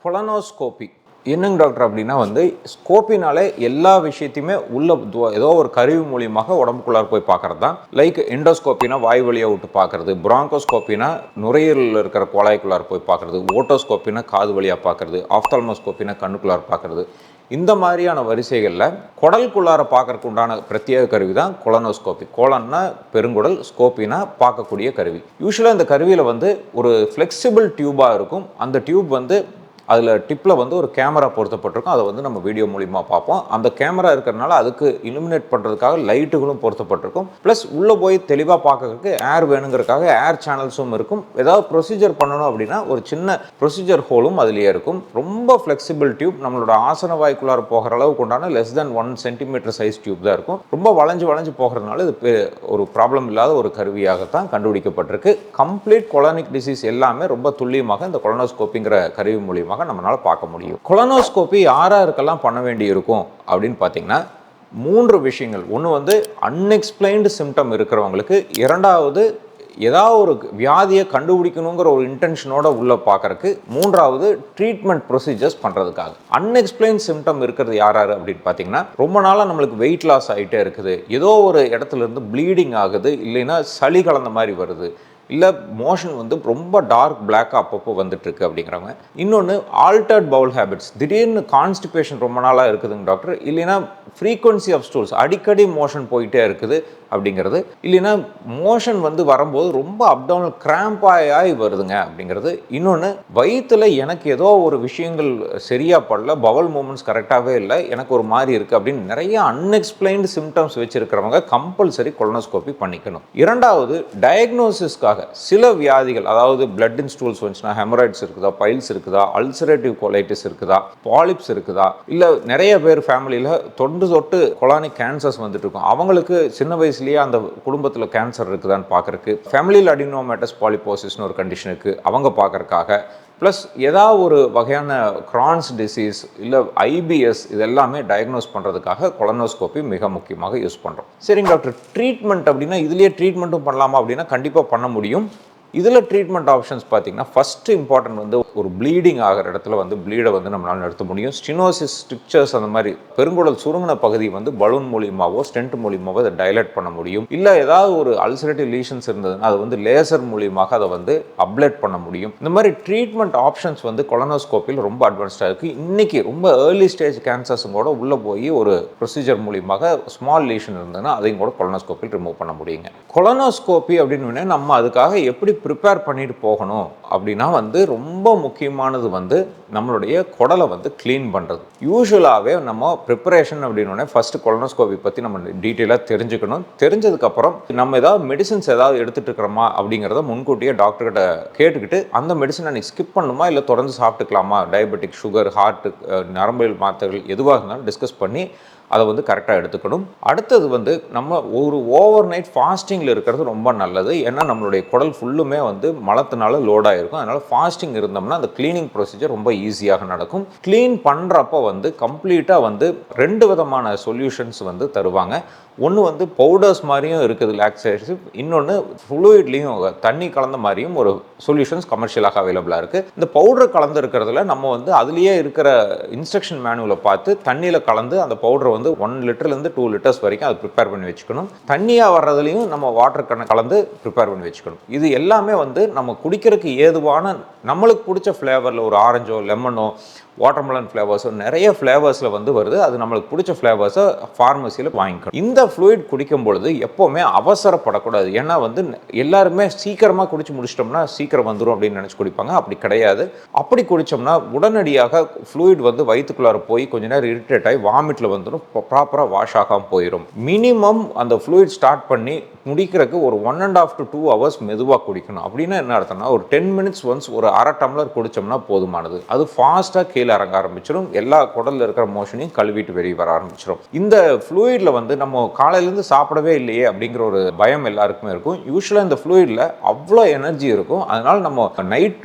Colonoscopy என்னங்க doctor அப்படின்னா ஸ்கோப்பினாலே எல்லா விஷயத்தையுமே உள்ள ஏதோ ஒரு கருவி மூலியமாக உடம்புக்குள்ளார போய் பார்க்கறது தான். லைக் எண்டோஸ்கோப்பினா வாய் வழியாக விட்டு பார்க்கறது, பிராங்கோஸ்கோப்பினா நுரையீரலில் இருக்கிற குழாய்க்குள்ளார போய் பார்க்கறது, ஓட்டோஸ்கோப்பினா காது வழியாக பார்க்கறது, ஆப்தால்மோஸ்கோப்பினா கண்ணுக்குள்ளார பார்க்கறது. இந்த மாதிரியான வரிசைகளில் குடலுக்குள்ளார பார்க்கறதுக்கு உண்டான பிரத்யேக கருவி தான் கொலனோஸ்கோபி. கோலன்னா பெருங்குடல், ஸ்கோப்பினா பார்க்கக்கூடிய கருவி. யூஸ்வலாக இந்த கருவியில் ஒரு ஃப்ளெக்சிபிள் டியூபாக இருக்கும். அந்த டியூப் அதில் டிப்பில் ஒரு கேமரா பொருத்தப்பட்டிருக்கும். அதை நம்ம வீடியோ மூலிமா பார்ப்போம். அந்த கேமரா இருக்கிறதுனால அதுக்கு இலுமினேட் பண்ணுறதுக்காக லைட்டுகளும் பொருத்தப்பட்டிருக்கும். ப்ளஸ் உள்ளே போய் தெளிவாக பார்க்கறதுக்கு ஏர் வேணுங்கிறதுக்காக ஏர் சேனல்ஸும் இருக்கும். ஏதாவது ப்ரொசீஜர் பண்ணணும் அப்படின்னா ஒரு சின்ன ப்ரொசீஜர் ஹோலும் அதுலேயே இருக்கும். ரொம்ப ஃப்ளெக்சிபிள் டியூப், நம்மளோட ஆசன வாய்க்குள்ளார போகிற அளவுக்கு உண்டான less than 1 centimetre size tube தான் இருக்கும். ரொம்ப வளைஞ்சு போகிறதுனால இது ஒரு ப்ராப்ளம் இல்லாத ஒரு கருவியாகத்தான் கண்டுபிடிக்கப்பட்டிருக்கு. கம்ப்ளீட் கொலானிக் டிசீஸ் எல்லாமே ரொம்ப துல்லியமாக இந்த கொலனோஸ்கோப்பிங்கிற கருவி மூலியமாக நம்மளால பார்க்க முடியும். கொலனோஸ்கோபி யாருக்கெல்லாம் பண்ண வேண்டி இருக்கும் அப்படின்னு பார்த்தீங்கன்னா 3 விஷயங்கள். ஒன்று அன்எக்ஸ்பிளைன்டு சிம்டம் இருக்கிறவங்களுக்கு, இரண்டாவது ஏதாவது ஒரு வியாதியை கண்டுபிடிக்கணுங்கிற ஒரு இன்டென்ஷனோட உள்ள பார்க்கறதுக்கு, மூன்றாவது ட்ரீட்மெண்ட் ப்ரொசீஜர்ஸ் பண்ணுறதுக்காக. அன்எக்ஸ்பிளைன் சிம்டம் இருக்கிறது யார் அப்படின்னு பார்த்தீங்கன்னா, ரொம்ப நாளாக நம்மளுக்கு வெயிட் லாஸ் ஆகிட்டே இருக்குது, ஏதோ ஒரு இடத்துல இருந்து ப்ளீடிங் ஆகுது, இல்லைன்னா சளி கலந்த மாதிரி வருது, இல்லை மோஷன் ரொம்ப டார்க் பிளாக்காக அப்பப்போ வந்துட்டுருக்கு அப்படிங்கிறவங்க. இன்னொன்று ஆல்டர்ட் பவுல் ஹேபிட்ஸ், திடீர்னு கான்ஸ்டிபேஷன் ரொம்ப நாளாக இருக்குதுங்க டாக்டர், இல்லைன்னா ஃப்ரீக்வன்சி ஆஃப் ஸ்டூல்ஸ், அடிக்கடி மோஷன் போயிட்டே இருக்குது அப்படிங்கிறது, இல்லைன்னா மோஷன் வரும்போது ரொம்ப அப்டவுனல் கிராம்பாய் வருதுங்க அப்படிங்கிறது. இன்னொன்று வயிற்றுல எனக்கு ஏதோ ஒரு விஷயங்கள் சரியாக படல, பவல் மூமெண்ட்ஸ் கரெக்டாகவே இல்லை, எனக்கு ஒரு மாதிரி இருக்குது அப்படின்னு நிறைய அன்எக்ஸ்பிளைன்டு சிம்டம்ஸ் வச்சுருக்கிறவங்க கம்பல்சரி கொலனோஸ்கோபி பண்ணிக்கணும். இரண்டாவது டயக்னோசிஸ்க்காக சில வியாதிகள், அதாவது பிளட் இன் ஸ்டூல்ஸ் வந்துச்சுன்னா ஹெமராய்ட்ஸ் இருக்குதா, பைல்ஸ் இருக்குதா, அல்சரேட்டிவ் கோலைட்டிஸ் இருக்குதா, பாலிப்ஸ் இருக்குதா, இல்லை நிறைய பேர் ஃபேமிலியில் தொட்டு கொலானிக் கேன்சர்ஸ் வந்துட்டு இருக்கும், அவங்களுக்கு சின்ன வயசுலேயே அந்த குடும்பத்தில் கேன்சர் இருக்குதான்னு பார்க்கறதுக்கு, ஃபேமிலியில் அடினோமேட்டஸ் பாலிபோசிஸ்னு ஒரு கண்டிஷன் இருக்குது, அவங்க பார்க்கறதுக்காக, ப்ளஸ் ஏதாவது ஒரு வகையான கிரான்ஸ் டிசீஸ் இல்லை ஐபிஎஸ், இது எல்லாமே டயக்னோஸ் பண்ணுறதுக்காக கொலனோஸ்கோபி மிக முக்கியமாக யூஸ் பண்ணுறோம். சரிங்க டாக்டர், ட்ரீட்மெண்ட் அப்படின்னா இதுலேயே ட்ரீட்மெண்ட்டும் பண்ணலாமா அப்படின்னா கண்டிப்பாக பண்ண முடியும். இதில் ட்ரீட்மெண்ட் ஆப்ஷன்ஸ் பார்த்தீங்கன்னா, ஃபஸ்ட்டு இம்பார்ட்டன்ட் ஒரு ப்ளீடிங் ஆகிற இடத்துல ப்ளீடை நம்மளால் நிறுத்த முடியும். ஸ்டினோசிஸ், ஸ்ட்ரிக்சர்ஸ், அந்த மாதிரி பெருங்குடல் சுருங்கின பகுதி பலூன் மூலியமாவோ ஸ்டென்ட் மூலியமாவோ அதை டைலேட் பண்ண முடியும். இல்லை ஏதாவது ஒரு அல்சரேட்டிவ் லீஷன்ஸ் இருந்ததுன்னா அது லேசர் மூலியமாக அதை அப்ளேட் பண்ண முடியும். இந்த மாதிரி ட்ரீட்மெண்ட் ஆப்ஷன்ஸ் கொலனோஸ்கோப்பியில் ரொம்ப அட்வான்ஸ்டாக இருக்குது. இன்றைக்கி ரொம்ப ஏர்லி ஸ்டேஜ் கேன்சர்ஸும் கூட உள்ளே போய் ஒரு ப்ரொசீஜர் மூலியமாக ஸ்மால் லீஷன் இருந்ததுன்னா அதையும் கூட கொலனோஸ்கோப்பியில் ரிமூவ் பண்ண முடியுங்க. கொலனோஸ்கோப்பி அப்படின்னு நம்ம அதுக்காக எப்படி ப்ரிப்பேர் பண்ணிட்டு போகணும் அப்படின்னா ரொம்ப முக்கியமானது நம்மளுடைய குடலை க்ளீன் பண்ணுறது. யூஸ்வலாகவே நம்ம ப்ரிப்பரேஷன் அப்படின்னோடனே ஃபஸ்ட்டு கொலனோஸ்கோபி பற்றி நம்ம டீட்டெயிலாக தெரிஞ்சுக்கணும். தெரிஞ்சதுக்கப்புறம் நம்ம ஏதாவது மெடிசின்ஸ் ஏதாவது எடுத்துகிட்டு இருக்கிறோமா அப்படிங்கிறத முன்கூட்டியே டாக்டர்கிட்ட கேட்டுக்கிட்டு அந்த மெடிசன் அன்றைக்கி ஸ்கிப் பண்ணணுமா இல்லை தொடர்ந்து சாப்பிட்டுக்கலாமா, டயபெட்டிக், சுகர், ஹார்ட்டு, நரம்பியல் மாத்திரைகள் எதுவாக இருந்தாலும் டிஸ்கஸ் பண்ணி அதை கரெக்டாக எடுத்துக்கணும். அடுத்தது நம்ம ஒரு ஓவர் நைட் ஃபாஸ்டிங்கில் இருக்கிறது ரொம்ப நல்லது. ஏன்னா நம்மளுடைய குடல் ஃபுல்லுமே மலத்தினால லோடாக இருக்கும். அதனால் ஃபாஸ்டிங் இருந்தோம்னா அந்த க்ளீனிங் ப்ரொசீஜர் ரொம்ப ஈஸியாக நடக்கும். க்ளீன் பண்ணுறப்போ கம்ப்ளீட்டாக 2 விதமான சொல்யூஷன்ஸ் தருவாங்க. ஒன்று பவுடர்ஸ் மாதிரியும் இருக்குது லாக்ஸேட்டிவ், இன்னொன்று ஃப்ளூயிட்லேயும் தண்ணி கலந்த மாதிரியும் ஒரு சொல்யூஷன்ஸ் கமர்ஷியலாக அவைலபிளாக இருக்குது. இந்த பவுடர் கலந்து இருக்கிறதுல நம்ம அதுலேயே இருக்கிற இன்ஸ்ட்ரக்ஷன் மேனுவலை பார்த்து தண்ணியில் கலந்து அந்த பவுடரை 1 லிட்டர்லேருந்து 2 லிட்டர்ஸ் வரைக்கும் அதை ப்ரிப்பேர் பண்ணி வச்சுக்கணும். தண்ணியாக வர்றதுலையும் நம்ம வாட்டர் கலந்து ப்ரிப்பேர் பண்ணி வச்சுக்கணும். இது எல்லாமே நம்ம குடிக்கிறதுக்கு ஏதுவான நம்மளுக்கு பிடிச்ச ஃப்ளேவரில் ஒரு ஆரஞ்சோ, லெமனோ, வாட்டர்மெலன் ஃப்ளேவர்ஸோ நிறைய ஃப்ளேவர்ஸில் வருது. அது நம்மளுக்கு பிடிச்ச ஃப்ளேவர்ஸை ஃபார்மசியில் வாங்கிக்கணும். இந்த ஃப்ளூயிட் குடிக்கும் பொழுது எப்போவுமே அவசரப்படக்கூடாது. ஏன்னா எல்லாருமே சீக்கிரமாக குடிச்சு முடிச்சிட்டோம்னா சீக்கிரம் வந்துடும் அப்படின்னு நினச்சி குடிப்பாங்க. அப்படி கிடையாது. அப்படி குடித்தோம்னா உடனடியாக ஃப்ளூயிட் வயிற்றுக்குள்ளார போய் கொஞ்ச நேரம் இரிட்டேட் ஆகி வாமிட்டில் வந்துடும், ப்ராப்பராக வாஷ் ஆகாமல் போயிடும். மினிமம் அந்த ஃப்ளூயிட் ஸ்டார்ட் பண்ணி முடிக்கிறதுக்கு ஒரு 1.5 to 2 hours மெதுவாக குடிக்கணும். அப்படின்னா என்ன அர்த்தம்னா ஒரு 10 minutes ஒன்ஸ் ஒரு அரை டம்ளர் குடித்தோம்னா போதுமானது. அது ஃபாஸ்ட்டாக கீழே இறங்க ஆரம்பிச்சிடும். எல்லா குடலில் இருக்கிற மோஷனையும் கழுவிட்டு வெளியே வர ஆரம்பிச்சிடும். இந்த ஃப்ளூயிடில் நம்ம காலையிலேருந்து சாப்பிடவே இல்லையே அப்படிங்கிற ஒரு பயம் எல்லாருக்குமே இருக்கும். யூஸ்வலாக இந்த ஃப்ளூயிடில் அவ்வளோ எனர்ஜி இருக்கும். அதனால் நம்ம நைட்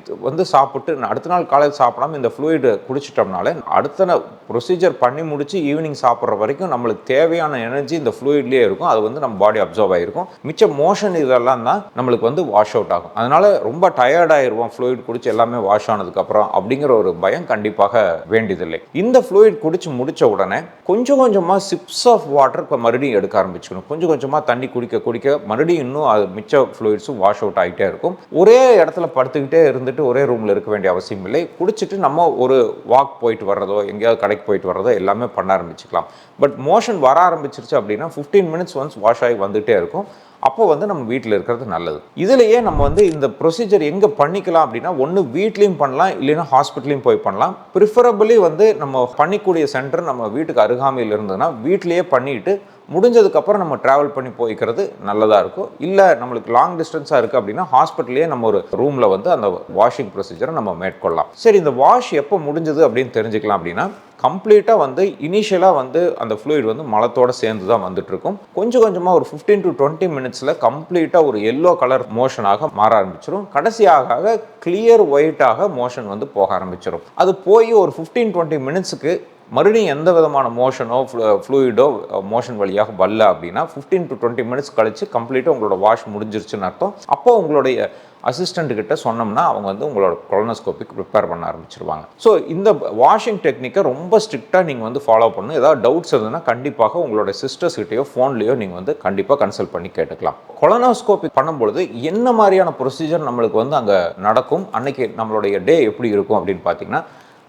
சாப்பிட்டு அடுத்த நாள் காலையில் சாப்பிடாம இந்த ஃப்ளூயிட் குடிச்சிட்டோம்னாலே அடுத்த ப்ரொசீஜர் பண்ணி முடிச்சு ஈவினிங் சாப்பிட்ற சாப்பிட்ற வரைக்கும் நம்மளுக்கு தேவையான எனர்ஜி இந்த ஃப்ளூயிட்லேயே இருக்கும். அது வந்து நம்ம பாடி அப்சர்வ் ஆகிருக்கும். மிச்ச மோஷன் இதெல்லாம் தான் நம்மளுக்கு வந்து வாஷ் அவுட் ஆகும். அதனால ரொம்ப டயர்ட் ஆயிடுவோம் ஃப்ளூயிட் குடிச்சு எல்லாமே வாஷ் ஆனதுக்கப்புறம் அப்படிங்கிற ஒரு பயம் கண்டிப்பாக வேண்டியதில்லை. இந்த ஃப்ளூயிட் குடிச்சு முடிச்ச உடனே கொஞ்சம் கொஞ்சமாக சிப்ஸ் ஆஃப் வாட்டர் இப்போ மறுபடியும் எடுக்க ஆரம்பிச்சுக்கணும். கொஞ்சம் கொஞ்சமாக தண்ணி குடிக்க குடிக்க மறுபடியும் இன்னும் அது மிச்ச ஃப்ளூயிட்ஸும் வாஷ் அவுட் ஆகிட்டே இருக்கும். ஒரே இடத்துல படுத்துக்கிட்டே இருந்துட்டு ஒரே ரூமில் இருக்க வேண்டிய அவசியம் இல்லை. குடிச்சிட்டு நம்ம ஒரு வாக் போயிட்டு வர்றதோ எங்கேயாவது கடைக்கு போயிட்டு வர்றதோ எல்லாமே பண்ண ஆரம்பிச்சுக்கலாம். பட் மோஷன் வர ஆரம்பிச்சிருச்சு அப்படின்னா 15 மினிட்ஸ் ஒன்ஸ் வாஷ் ஆகி வந்துகிட்டே இருக்கும். அப்போ வந்து நம்ம வீட்டில் இருக்கிறது நல்லது. இதுலேயே நம்ம வந்து இந்த ப்ரொசீஜர் எங்கே பண்ணிக்கலாம் அப்படின்னா, ஒன்று வீட்லேயும் பண்ணலாம், இல்லைன்னா ஹாஸ்பிட்டலையும் போய் பண்ணலாம். ப்ரிஃபரபிளி வந்து நம்ம பண்ணிக்கூடிய சென்டர் நம்ம வீட்டுக்கு அருகாமையில் இருந்ததுன்னா வீட்டிலேயே பண்ணிட்டு முடிஞ்சதுக்கப்புறம் நம்ம ட்ராவல் பண்ணி போய்க்கிறது நல்லதாக இருக்கும். இல்லை நம்மளுக்கு லாங் டிஸ்டன்ஸாக இருக்குது அப்படின்னா ஹாஸ்பிட்டல்லையே நம்ம ஒரு ரூமில் வந்து அந்த வாஷிங் ப்ரொசீஜரை நம்ம மேற்கொள்ளலாம். சரி, இந்த வாஷ் எப்போ முடிஞ்சது அப்படின்னு தெரிஞ்சுக்கலாம் அப்படின்னா, கம்ப்ளீட்டாக வந்து இனிஷியலாக வந்து அந்த ஃப்ளூயிட் வந்து மலத்தோடு சேர்ந்து தான் வந்துட்டுருக்கும். கொஞ்சம் கொஞ்சமாக ஒரு 15 to 20 மினிட்ஸில் கம்ப்ளீட்டாக ஒரு எல்லோ கலர் மோஷனாக மாற ஆரம்பிச்சிடும். கடைசியாக கிளியர் ஒயிட்டாக மோஷன் வந்து போக ஆரம்பிச்சிடும். அது போய் ஒரு 15-20 மினிட்ஸுக்கு மறுபடியும் எந்த விதமான மோஷனோ ஃப்ளூயிடோ மோஷன் வழியாக வரல அப்படின்னா 15 to 20 மினிட்ஸ் கழிச்சு கம்ப்ளீட்டாக உங்களோட வாஷ் முடிஞ்சிருச்சுன்னு அர்த்தம். அப்போ உங்களுடைய அசிஸ்டண்ட் கிட்ட சொன்னோம்னா அவங்க வந்து உங்களோட கொலனோஸ்கோபிக் ப்ரிப்பேர் பண்ண ஆரம்பிச்சிருவாங்க. ஸோ இந்த வாஷிங் டெக்னிக்கை ரொம்ப ஸ்ட்ரிக்டாக நீங்கள் வந்து ஃபாலோ பண்ணணும். ஏதாவது டவுட்ஸ் இருந்ததுன்னா கண்டிப்பாக உங்களோட சிஸ்டர்ஸ் கிட்டேயோ ஃபோன்லேயோ நீங்கள் வந்து கண்டிப்பாக கன்சல்ட் பண்ணி கேட்டுக்கலாம். கொலனோஸ்கோபிக் பண்ணும்பொழுது என்ன மாதிரியான ப்ரொசீஜர் நம்மளுக்கு வந்து அங்கே நடக்கும், அன்னைக்கு நம்மளுடைய டே எப்படி இருக்கும் அப்படின்னு பார்த்தீங்கன்னா,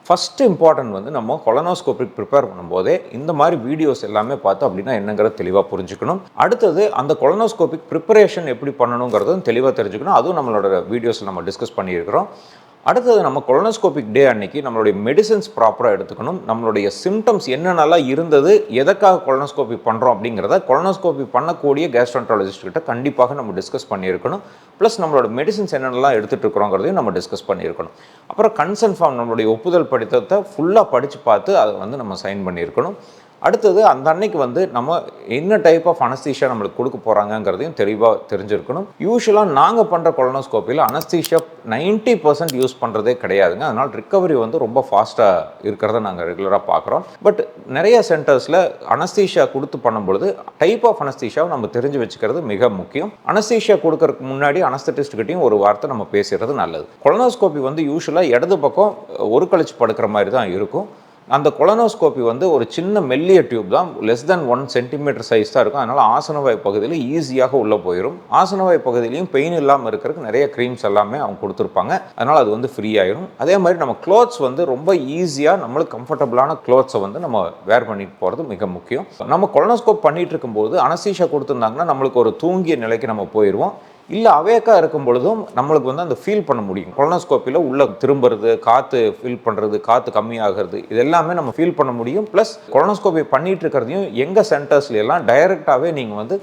ஃபஸ்ட்டு இம்பார்ட்டன்ட் வந்து நம்ம கொலனோஸ்கோபிக் ப்ரிப்பேர் பண்ணும்போதே இந்த மாதிரி வீடியோஸ் எல்லாமே பார்த்து அப்படின்னா என்னங்கிறத தெளிவாக புரிஞ்சுக்கணும். அடுத்தது அந்த கொலனோஸ்கோபிக் ப்ரிப்பரேஷன் எப்படி பண்ணணுங்கிறதும் தெளிவாக தெரிஞ்சுக்கணும். அதுவும் நம்மளோட வீடியோஸில் நம்ம டிஸ்கஸ் பண்ணியிருக்கிறோம். அடுத்தது நம்ம கொலனோஸ்கோபிக் டே அன்னைக்கு நம்மளுடைய மெடிசன்ஸ் ப்ராப்பராக எடுத்துக்கணும். நம்மளுடைய சிம்டம்ஸ் என்னென்னலாம் இருந்தது, எதற்காக கொலனோஸ்கோபி பண்ணுறோம் அப்படிங்கிறத கொலனோஸ்கோபி பண்ணக்கூடிய கேஸ்ட்ரோன்ட்ராலஜிஸ்ட் கிட்ட கண்டிப்பாக நம்ம டிஸ்கஸ் பண்ணியிருக்கணும். ப்ளஸ் நம்மளோட மெடிசன்ஸ் என்னென்னலாம் எடுத்துகிட்டு இருக்கிறோங்கிறதையும் நம்ம டிஸ்கஸ் பண்ணியிருக்கணும். அப்புறம் கன்சென்ட் ஃபார்ம் நம்மளுடைய ஒப்புதல் படித்தத்தை ஃபுல்லாக படித்து பார்த்து அதை வந்து நம்ம சைன் பண்ணியிருக்கணும். அடுத்தது அந்த அன்னைக்கு வந்து நம்ம என்ன டைப் ஆஃப் அனஸ்தீஷியா நம்மளுக்கு கொடுக்க போகிறாங்கங்கிறதையும் தெளிவாக தெரிஞ்சிருக்கணும். யூஸ்வலாக நாங்கள் பண்ணுற கொலனோஸ்கோப்பியில் அனஸ்தீஷியா 90% யூஸ் பண்ணுறதே கிடையாதுங்க. அதனால் ரிக்கவரி வந்து ரொம்ப ஃபாஸ்ட்டாக இருக்கிறத நாங்கள் ரெகுலராக பார்க்குறோம். பட் நிறைய சென்டர்ஸில் அனஸ்தீஷியா கொடுத்து பண்ணும்பொழுது டைப் ஆஃப் அனஸ்தீஷியாவை நம்ம தெரிஞ்சு வச்சுக்கிறது மிக முக்கியம். அனஸ்தீஷியா கொடுக்கறதுக்கு முன்னாடி அனஸ்தட்டிஸ்ட்கிட்டையும் ஒரு வார்த்தை நம்ம பேசுகிறது நல்லது. கொலனோஸ்கோப்பி வந்து யூஸ்வலாக இடது பக்கம் ஒரு கழிச்சு படுக்கிற மாதிரி தான் இருக்கும். அந்த கொலனோஸ்கோப்பி வந்து ஒரு சின்ன மெல்லிய டியூப் தான், லெஸ் தென் 1 சென்டிமீட்டர் சைஸ் தான் இருக்கும். அதனால் ஆசனவாய் பகுதியில் ஈஸியாக உள்ளே போயிடும். ஆசனவாய் பகுதியிலையும் பெயின் இல்லாமல் இருக்கிறதுக்கு நிறைய க்ரீம்ஸ் எல்லாமே அவங்க கொடுத்துருப்பாங்க. அதனால் அது வந்து ஃப்ரீ ஆயிடும். அதே மாதிரி நம்ம க்ளோத்ஸ் வந்து ரொம்ப ஈஸியாக நம்மளுக்கு கம்ஃபர்டபுளான க்ளோத்ஸை வந்து நம்ம வேர் பண்ணிட்டு போகிறது மிக முக்கியம். நம்ம கொலனோஸ்கோப் பண்ணிட்டு இருக்கும்போது அனஸ்தீஷியா கொடுத்துருந்தாங்கன்னா நம்மளுக்கு ஒரு தூங்கிய நிலைக்கு நம்ம போயிடுவோம். இல்லை அவேக்காக இருக்கும் பொழுதும் நம்மளுக்கு வந்து அந்த ஃபீல் பண்ண முடியும். கொலனோஸ்கோப்பியில் உள்ள திரும்புறது, காற்று ஃபீல் பண்ணுறது, காற்று கம்மியாகிறது, இது எல்லாமே நம்ம ஃபீல் பண்ண முடியும். ப்ளஸ் கொலனோஸ்கோப்பி பண்ணிட்டு இருக்கிறதையும் எங்கள் சென்டர்ஸ்ல எல்லாம் டைரெக்டாகவே நீங்கள் வந்து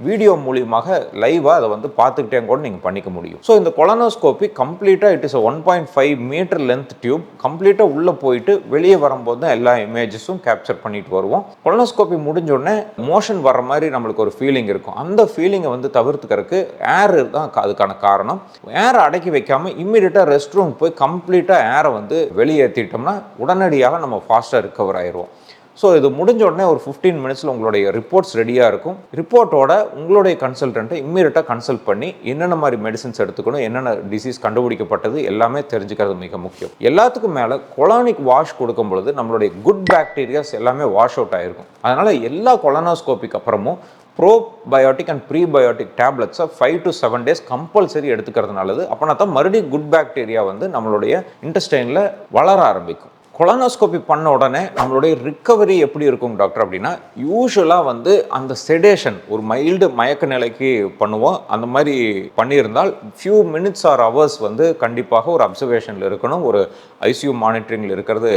வீடியோ மூலியமாக லைவாக அதை வந்து பார்த்துக்கிட்டே கூட நீங்கள் பண்ணிக்க முடியும். ஸோ இந்த கொலனோஸ்கோப்பி கம்ப்ளீட்டாக it is 1.5 metre length tube. கம்ப்ளீட்டாக உள்ளே போயிட்டு வெளியே வரும்போது தான் எல்லா இமேஜஸும் கேப்சர் பண்ணிட்டு வருவோம். கொலனோஸ்கோப்பி முடிஞ்சோடனே மோஷன் வர்ற மாதிரி நம்மளுக்கு ஒரு ஃபீலிங் இருக்கும். அந்த ஃபீலிங்கை வந்து தவிர்த்துக்கிறதுக்கு ஏர் தான் அதுக்கான காரணம். ஏரை அடக்கி வைக்காம இம்மிடியட்டாக ரெஸ்ட் ரூம் போய் கம்ப்ளீட்டாக ஏரை வந்து வெளியேற்றிட்டோம்னா உடனடியாக நம்ம ஃபாஸ்ட்டாக ரிகவர் ஆயிடுவோம். ஸோ இது முடிஞ்ச உடனே ஒரு 15 மினிட்ஸில் உங்களுடைய ரிப்போர்ட்ஸ் ரெடியாக இருக்கும். ரிப்போர்ட்டோட உங்களுடைய கன்சல்டண்ட்டை இம்மீடியட்டாக கன்சல்ட் பண்ணி என்னென்ன மாதிரி மெடிசன்ஸ் எடுத்துக்கணும், என்னென்ன டிசீஸ் கண்டுபிடிக்கப்பட்டது எல்லாமே தெரிஞ்சுக்கிறது மிக முக்கியம். எல்லாத்துக்கும் மேலே கொலானிக் வாஷ் கொடுக்கும் பொழுது நம்மளுடைய குட் பாக்டீரியாஸ் எல்லாமே வாஷ் அவுட் ஆகிருக்கும். அதனால் எல்லா கொலனோஸ்கோபிக்கு அப்புறமும் ப்ரோபயோட்டிக் அண்ட் ப்ரீபயோட்டிக் டேப்லெட்ஸை 5 to 7 days கம்பல்சரி எடுத்துக்கிறது நல்லது. அப்போனா தான் மறுபடியும் குட் பாக்டீரியா வந்து நம்மளுடைய இன்டெஸ்டைனில் வளர ஆரம்பிக்கும். கொலனோஸ்கோபி பண்ண உடனே நம்மளுடைய ரிக்கவரி எப்படி இருக்கும் டாக்டர் அப்படின்னா, யூஸ்வலாக வந்து அந்த செடேஷன் ஒரு மைல்டு மயக்க நிலைக்கு பண்ணுவோம். அந்த மாதிரி பண்ணியிருந்தால் ஃபியூ மினிட்ஸ் ஆர் ஹவர்ஸ் வந்து கண்டிப்பாக ஒரு அப்சர்வேஷனில் இருக்கணும். ஒரு ஐசியூ மானிட்டரிங்கில் இருக்கிறது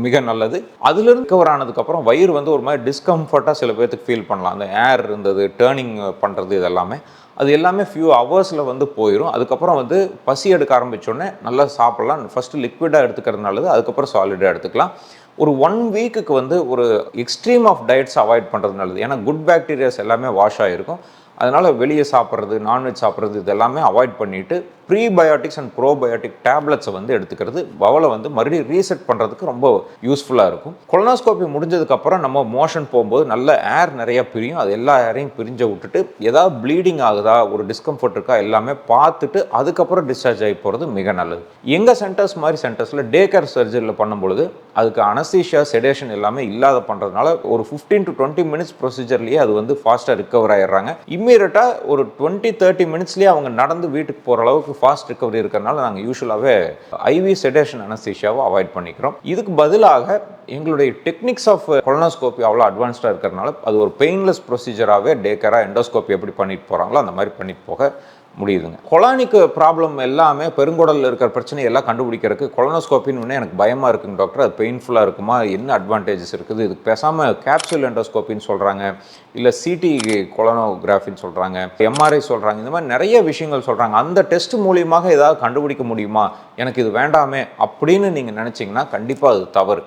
மிக நல்லது. அதுலேருந்து ரிகவர் ஆனதுக்கப்புறம் வயிறு வந்து ஒரு மாதிரி டிஸ்கம்ஃபர்ட்டாக சில பேர்த்துக்கு ஃபீல் பண்ணலாம். அந்த ஏர் இருந்தது, டேர்னிங் பண்ணுறது, இதெல்லாமே அது எல்லாமே ஃபியூ ஹவர்ஸில் வந்து போயிடும். அதுக்கப்புறம் வந்து பசி எடுக்க ஆரம்பித்தோடனே நல்லா சாப்பிட்லாம். ஃபஸ்ட்டு லிக்விடாக எடுத்துக்கிறது நல்லது, அதுக்கப்புறம் சாலிடாக எடுத்துக்கலாம். ஒரு 1 வீக்குக்கு வந்து ஒரு எக்ஸ்ட்ரீம் ஆஃப் டயட்ஸ் அவாய்ட் பண்ணுறது நல்லது. ஏன்னா குட் பாக்டீரியாஸ் எல்லாமே வாஷ் ஆகிருக்கும். அதனால் வெளியே சாப்பிட்றது, நான்வெஜ் சாப்பிட்றது இதெல்லாமே அவாய்ட் பண்ணிவிட்டு ப்ரீபயோட்டிக்ஸ் அண்ட் ப்ரோபயோட்டிக் டேப்லெட்ஸை வந்து எடுத்துக்கிறது பவலை வந்து மறுபடியும் ரீசெட் பண்ணுறதுக்கு ரொம்ப யூஸ்ஃபுல்லாக இருக்கும். கொலனோஸ்கோபி முடிஞ்சதுக்கப்புறம் நம்ம மோஷன் போகும்போது நல்ல ஏர் நிறையா பிரியும். அது எல்லா ஏரையும் பிரிஞ்ச விட்டுட்டு ஏதாவது ப்ளீடிங் ஆகுதா, ஒரு டிஸ்கம்ஃபர்ட் இருக்கா எல்லாமே பார்த்துட்டு அதுக்கப்புறம் டிஸ்சார்ஜ் ஆகி போகிறது மிக நல்லது. எங்கள் சென்டர்ஸ் மாதிரி சென்டர்ஸில் டே கேர் சர்ஜரியில் பண்ணும்பொழுது அதுக்கு அனஸ்தீஷியா செடேஷன் எல்லாமே இல்லாத பண்ணுறதுனால ஒரு 15 to 20 மினிட்ஸ் ப்ரொசீஜர்லேயே அது வந்து ஃபாஸ்ட்டாக ரிகவர் ஆகிடுறாங்க. இம்மீடியட்டாக ஒரு 20-30 மினிட்ஸ்லேயே அவங்க நடந்து வீட்டுக்கு போகிற அளவுக்கு ஃபாஸ்ட் ரிகவரி இருக்கிறதுனால நாங்கள் யூஸ்வலாகவே ஐவி செடேஷன் அனஸ்தீஷியாவை அவாய்ட் பண்ணிக்கிறோம். இதுக்கு பதிலாக எங்களுடைய டெக்னிக்ஸ் ஆஃப் கொலனோஸ்கோபி அவ்வளோ அட்வான்ஸ்டாக இருக்கிறதுனால அது ஒரு பெயின்லெஸ் ப்ரொசீஜராகவே டேக்கராக எண்டோஸ்கோபி எப்படி பண்ணிட்டு போகிறாங்களோ அந்த மாதிரி பண்ணிட்டு போக முடியுதுங்க. கொலானிக்கு ப்ராப்ளம் எல்லாமே பெருங்குடலில் இருக்கிற பிரச்சனை எல்லாம் கண்டுபிடிக்கிறதுக்கு கொலனோஸ்கோப்பின்னு எனக்கு பயமாக இருக்குங்க டாக்டர், அது பெயின்ஃபுல்லாக இருக்குமா, என்ன அட்வான்டேஜஸ் இருக்குது, இதுக்கு பேசாமல் கேப்சூல் எண்டோஸ்கோப்பின்னு சொல்கிறாங்க, இல்லை சிடி கொலனோகிராஃபின்னு சொல்கிறாங்க, எம்ஆர்ஐ சொல்கிறாங்க, இந்த மாதிரி நிறைய விஷயங்கள் சொல்கிறாங்க. அந்த டெஸ்ட் மூலியமாக ஏதாவது கண்டுபிடிக்க முடியுமா, எனக்கு இது வேண்டாமே அப்படின்னு நீங்கள் நினச்சிங்கன்னா கண்டிப்பாக அது தவறு.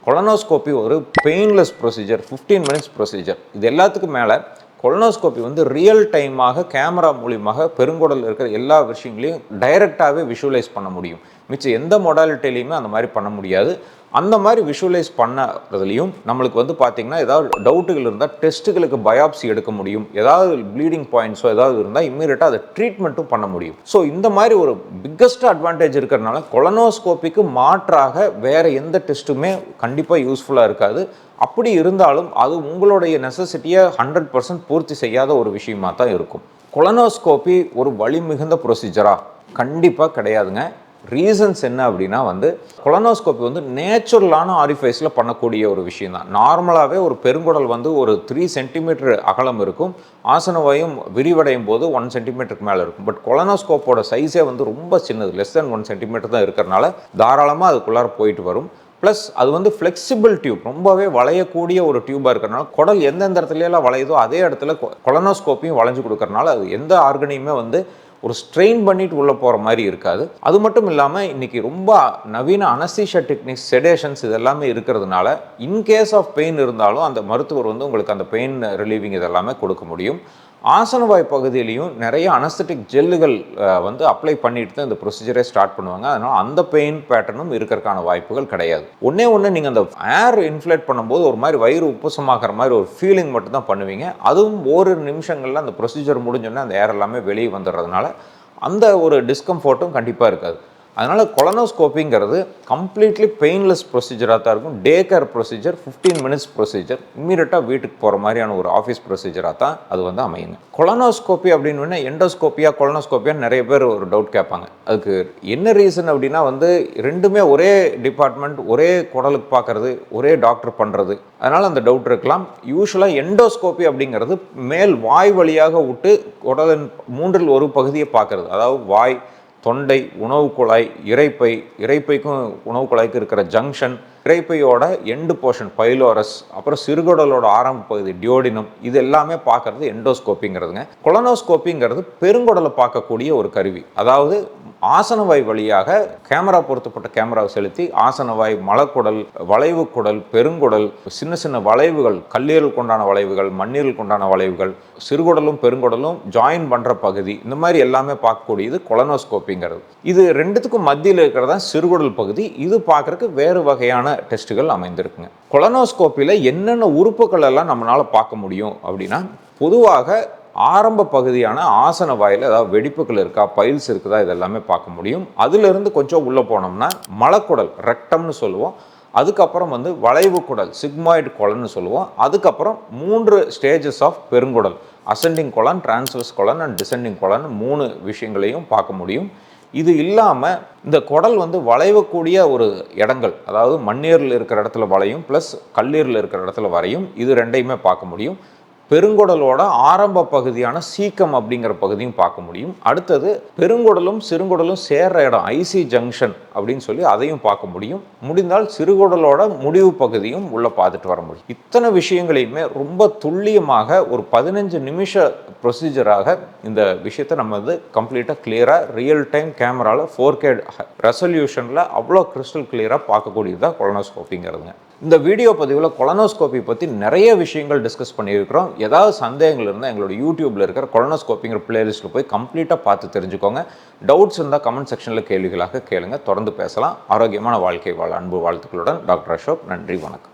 கொலனோஸ்கோப்பி ஒரு பெயின்லெஸ் ப்ரொசீஜர், 15 மினிட்ஸ் ப்ரொசீஜர். இது எல்லாத்துக்கும் மேலே கொலனோஸ்கோப்பி வந்து ரியல் டைமாக கேமரா மூலியமாக பெருங்குடலில் இருக்கிற எல்லா விஷயங்களையும் டைரெக்டாகவே விஷுவலைஸ் பண்ண முடியும். மிச்சம் எந்த மொடாலிட்டிலையுமே அந்த மாதிரி பண்ண முடியாது. அந்த மாதிரி விஷுவலைஸ் பண்ணுறதுலையும் நம்மளுக்கு வந்து பார்த்திங்கன்னா ஏதாவது டவுட்டுகள் இருந்தால் டெஸ்ட்டுகளுக்கு பயாப்சி எடுக்க முடியும். ஏதாவது ப்ளீடிங் பாயிண்ட்ஸோ ஏதாவது இருந்தால் இம்மீடியட்டாக அதை ட்ரீட்மெண்ட்டும் பண்ண முடியும். ஸோ இந்த மாதிரி ஒரு பிக்கஸ்ட் அட்வான்டேஜ் இருக்கிறதுனால கொலனோஸ்கோப்பிக்கு மாற்றாக வேறு எந்த டெஸ்ட்டுமே கண்டிப்பாக யூஸ்ஃபுல்லாக இருக்காது. அப்படி இருந்தாலும் அது உங்களுடைய நெசசிட்டியை 100% பூர்த்தி செய்யாத ஒரு விஷயமா தான் இருக்கும். கொலனோஸ்கோப்பி ஒரு வலி மிகுந்த ப்ரொசீஜரா கண்டிப்பாக கிடையாதுங்க. ரீசன்ஸ் என்ன அப்படின்னா வந்து கொலனோஸ்கோப்பி வந்து நேச்சுரலான ஆரிஃபைஸில் பண்ணக்கூடிய ஒரு விஷயம் தான். நார்மலாகவே ஒரு பெருங்குடல் வந்து ஒரு 3 சென்டிமீட்டர் அகலம் இருக்கும். ஆசனவாயும் விரிவடையும் போது 1 சென்டிமீட்டருக்கு மேலே இருக்கும். பட் கொலனோஸ்கோப்போட சைஸே வந்து ரொம்ப சின்னது, லெஸ் தென் 1 சென்டிமீட்டர் தான் இருக்கிறனால தாராளமாக அதுக்குள்ளார போயிட்டு வரும். ப்ளஸ் அது வந்து ஃப்ளெக்சிபிள் டியூப், ரொம்பவே வளையக்கூடிய ஒரு டியூபாக இருக்கிறனால குடல் எந்தெந்த இடத்துலையெல்லாம் வளையுதோ அதே இடத்துல கொலனோஸ்கோப்பியும் வளைஞ்சு கொடுக்கறனால அது எந்த ஆர்கனையுமே வந்து ஒரு ஸ்ட்ரெயின் பண்ணிட்டு உள்ளே போகிற மாதிரி இருக்காது. அது மட்டும் இல்லாமல் இன்றைக்கி ரொம்ப நவீன அனஸ்தீஷியா டெக்னிக்ஸ், செடேஷன்ஸ் இதெல்லாமே இருக்கிறதுனால இன்கேஸ் ஆஃப் பெயின் இருந்தாலும் அந்த மருத்துவர் வந்து உங்களுக்கு அந்த பெயின் ரிலீவிங் இதெல்லாமே கொடுக்க முடியும். ஆசனவாய் பகுதியிலையும் நிறைய அனஸ்தட்டிக் ஜெல்லுகள் வந்து அப்ளை பண்ணிட்டு தான் இந்த ப்ரொசீஜரே ஸ்டார்ட் பண்ணுவாங்க. அதனால் அந்த பெயின் பேட்டர்னும் இருக்கிறதுக்கான வாய்ப்புகள் கிடையாது. ஒன்று நீங்கள் அந்த ஏர் இன்ஃப்ளேட் பண்ணும்போது ஒரு மாதிரி வயிறு உப்புசமாகிற மாதிரி ஒரு ஃபீலிங் மட்டும் தான் பண்ணுவீங்க. அதுவும் ஓரிரு நிமிஷங்களில் அந்த ப்ரொசீஜர் முடிஞ்சோடனே அந்த ஏர் எல்லாமே வெளியே வந்துடுறதுனால அந்த ஒரு டிஸ்கம்ஃபர்ட்டும் கண்டிப்பாக இருக்காது. அதனால் கொலனோஸ்கோப்பிங்கிறது கம்ப்ளீட்லி பெயின்லெஸ் ப்ரொசீஜராக தான் இருக்கும். Day care procedure, 15 minutes procedure, இம்மீடியட்டாக வீட்டுக்கு போகிற மாதிரியான ஒரு ஆஃபீஸ் ப்ரொசீஜராக தான் அது வந்து அமையுங்க. கொலனோஸ்கோப்பி அப்படின்னு எண்டோஸ்கோப்பியா கொலனோஸ்கோப்பியான்னு நிறைய பேர் ஒரு டவுட் கேட்பாங்க. அதுக்கு என்ன ரீசன் அப்படின்னா வந்து ரெண்டுமே ஒரே டிபார்ட்மெண்ட், ஒரே குடலுக்கு பார்க்குறது, ஒரே டாக்டர் பண்ணுறது, அதனால் அந்த டவுட் இருக்கலாம். யூஸ்வலாக எண்டோஸ்கோப்பி அப்படிங்கிறது மேல் வாய் வழியாக விட்டு குடலின் 3இல் 1 பகுதியை பார்க்குறது. அதாவது வாய், தொண்டை, உணவு குழாய், இரைப்பைக்கும் உணவு குழாய்க்கு இருக்கிற ஜங்ஷன், இரைப்பையோட எண்டு போர்ஷன் பைலோரஸ், அப்புறம் சிறுகுடலோட ஆரம்ப பகுதி டியோடினம், இது எல்லாமே பார்க்கறது எண்டோஸ்கோப்பிங்கிறதுங்க. கொலனோஸ்கோப்பிங்கிறது பெருங்குடலை பார்க்கக்கூடிய ஒரு கருவி. அதாவது ஆசனவாய் வழியாக கேமரா பொருத்தப்பட்ட கேமராவை செலுத்தி ஆசனவாய், மலக்குடல், வளைவு குடல், பெருங்குடல், சின்ன சின்ன வளைவுகள், கல்லீரல் கொண்டான வளைவுகள், மண்ணீரல் கொண்டான வளைவுகள், சிறுகுடலும் பெருங்குடலும் ஜாயின் பண்ணுற பகுதி, இந்த மாதிரி எல்லாமே பார்க்கக்கூடியது கொலனோஸ்கோப்பிங்கிறது. இது ரெண்டுத்துக்கும் மத்தியில் இருக்கிறதா சிறுகுடல் பகுதி. இது பார்க்குறதுக்கு வேறு வகையான டெஸ்ட்டுகள் அமைந்திருக்குங்க. கொலனோஸ்கோப்பியில் என்னென்ன உறுப்புகள் எல்லாம் நம்மளால் பார்க்க முடியும் அப்படின்னா, பொதுவாக ஆரம்ப பகுதியான ஆசன வாயில் ஏதாவது வெடிப்புகள் இருக்கா, பைல்ஸ் இருக்குதா, இதெல்லாமே பார்க்க முடியும். அதிலிருந்து கொஞ்சம் உள்ளே போனோம்னா மலக்குடல், ரெக்டம்னு சொல்லுவோம். அதுக்கப்புறம் வந்து வளைவு குடல், சிக்மாய்டு கொலன்னு சொல்லுவோம். அதுக்கப்புறம் 3 ஸ்டேஜஸ் ஆஃப் பெருங்குடல், ascending colon, transverse colon and descending colon, 3 விஷயங்களையும் பார்க்க முடியும். இது இல்லாமல் இந்த குடல் வந்து வளையக்கூடிய ஒரு இடங்கள், அதாவது மண்ணீரில் இருக்கிற இடத்துல வளையும், ப்ளஸ் கல்லீரில் இருக்கிற இடத்துல வரையும், இது ரெண்டையுமே பார்க்க முடியும். பெருங்குடலோட ஆரம்ப பகுதியான சீக்கம் அப்படிங்கிற பகுதியும் பார்க்க முடியும். அடுத்தது பெருங்குடலும் சிறுங்குடலும் சேர்ற இடம், ஐசி ஜங்ஷன் அப்படின்னு சொல்லி அதையும் பார்க்க முடியும். முடிந்தால் சிறுகுடலோட முடிவு பகுதியும் உள்ள பார்த்துட்டு வர முடியும். இத்தனை விஷயங்களையுமே ரொம்ப துல்லியமாக ஒரு 15 நிமிஷ ப்ரொசீஜராக இந்த விஷயத்தை நம்ம வந்து கம்ப்ளீட்டாக கிளியராக ரியல் டைம் கேமராவில் 4K ரெசல்யூஷனில் அவ்வளோ கிறிஸ்டல் கிளியராக பார்க்கக்கூடியது தான் கொலனோஸ்கோப்பிங்கிறதுங்க. இந்த வீடியோ பதிவில் கொலனோஸ்கோபி பற்றி நிறைய விஷயங்கள் டிஸ்கஸ் பண்ணியிருக்கிறோம். ஏதாவது சந்தேகங்கள் இருந்தால் எங்களோட யூடியூப்பில் இருக்கிற கொலனோஸ்கோப்பிங்கிற பிளேலிஸ்ட்டில் போய் கம்ப்ளீட்டாக பார்த்து தெரிஞ்சுக்கோங்க. டவுட்ஸ் இருந்தால் கமெண்ட் செக்ஷனில் கேள்விகளாக கேளுங்க. தொடர்ந்து பேசலாம். ஆரோக்கியமான வாழ்க்கை வாழ அன்பு வாழ்த்துக்களுடன் டாக்டர் அசோக். நன்றி, வணக்கம்.